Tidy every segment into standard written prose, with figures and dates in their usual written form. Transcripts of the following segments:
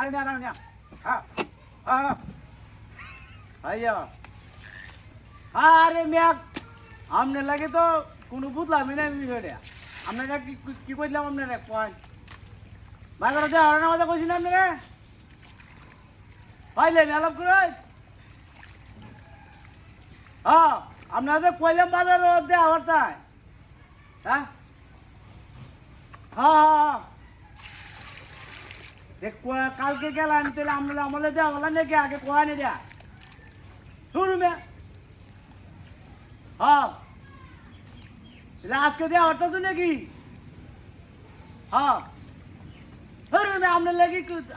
আরে না না না হ্যাঁ হ্যাঁ আইয়া আরে মিয়া আমনে লাগে তো কোনো বুঝলামই না বিষয়টা আপনারা কি কইলাম আপনারা পয়েন্ট বাজারে যা আর না মজা কইছি না আপনারা পাইলেন আলাপ করে হ্যাঁ আপনাদের কইলাম বাজারে দেওয়া আমার তাই হ্যাঁ হ্যাঁ কালকে গেলাম তাহলে আমরা আমলে দেওয়া বলা নাকি আগে কোয়া নে দেয়া শুরু মে হ্যাঁ আজকে দেওয়া হতো তো নাকি হ্যাঁ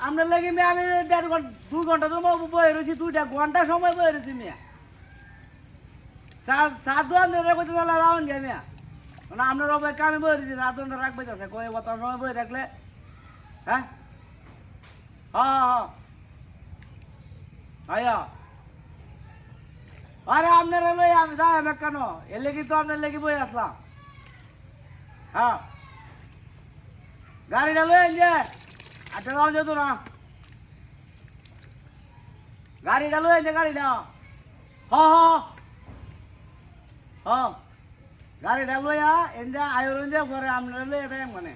আপনার লাগি মেয়ে আমি 2 ঘন্টা তো বয়ে রয়েছি 2টা ঘন্টা সময় বয়ে রয়েছি মেয়া সাত ঘন্টা করতে তাহলে রাউন গে মেয়া মানে আপনার অপেক্ষা আমি বয়ে রয়েছি 7 ঘন্টা রাখবে যাচ্ছে কয়ে বত সময় বয়ে রাখলে হ্যাঁ হ্যাঁ হ্যাঁ আরে আপনারা লই আমি যাই আমি কেন এর লেগে তো আপনার লেগে বই আসলাম হ্যাঁ গাড়িটা লই যে আচ্ছা যাও যেত না গাড়িটা লই যে গাড়িটা হ্যাঁ হ্যাঁ গাড়িটা লইয়া এনজা আয়োর এনজা পরে আপনারা লই এটা মানে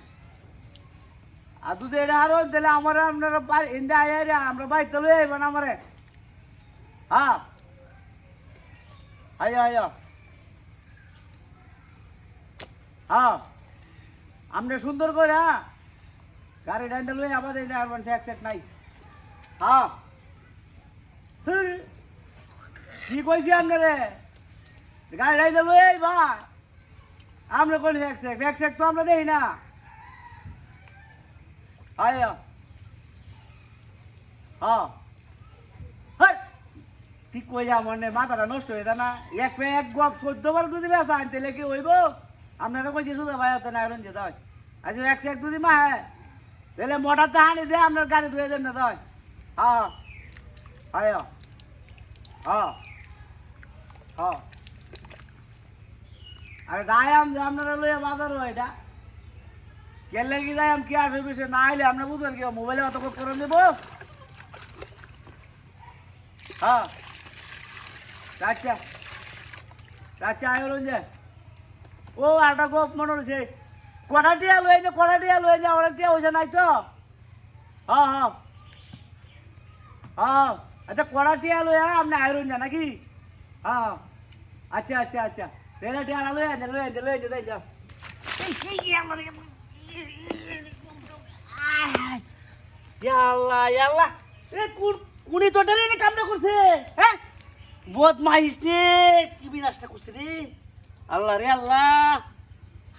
আর দুধ এটা আরো দিলে আমার আপনারা এনজা আয় আমরা বাইতে লই আইবেন আমারে হ্যাঁ আইয়া আইয়া হ্যাঁ আপনি সুন্দর করে হ্যাঁ গাড়ি ডান্ডা লই আবার এই আর এক সেট নাই হ্যাঁ কি কইছি আপনারে গাড়ি ডান্ডা লই আইবা আমরা কোন এক সেট তো আমরা দেই না আইয়া হ্যাঁ ঠিক কই যা মনে মাথাটা নষ্ট হয়ে না এক গপ 14 বার যদি বেসা আনতে লেগে হইব আপনারা কইছি শুধু ভাই হতে না রঞ্জে দাও আচ্ছা এক যদি মা হ্যাঁ তাহলে মোটর তো হানি দে আপনার গাড়ি ধুয়ে দেন না দাও হ্যাঁ হ্যাঁ হ্যাঁ হ্যাঁ আরে দায়াম যে আপনারা লইয়া বাজার হয় এটা গেলে কি দায়াম কি আসবে বিষয় না আইলে আপনার বুঝবেন কি মোবাইলে অত করে দেব হ্যাঁ আচ্ছা আচ্ছা আয় যে ও একটা গোপ মনে হচ্ছে কটাটিয়া লয়ে যে অনেক টিয়া হয়েছে নাই তো হ্যাঁ হ্যাঁ হ্যাঁ আচ্ছা কটাটিয়া লয়ে আপনি আয়রন যা নাকি হ্যাঁ আচ্ছা আচ্ছা আচ্ছা তেলে টিয়া লয়ে যাই যা কুড়ি তোটারে কামটা করছে হ্যাঁ বদমাইশ রে কি বিনাশটা করছে রে আল্লাহ রে আল্লাহ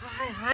হায় হায়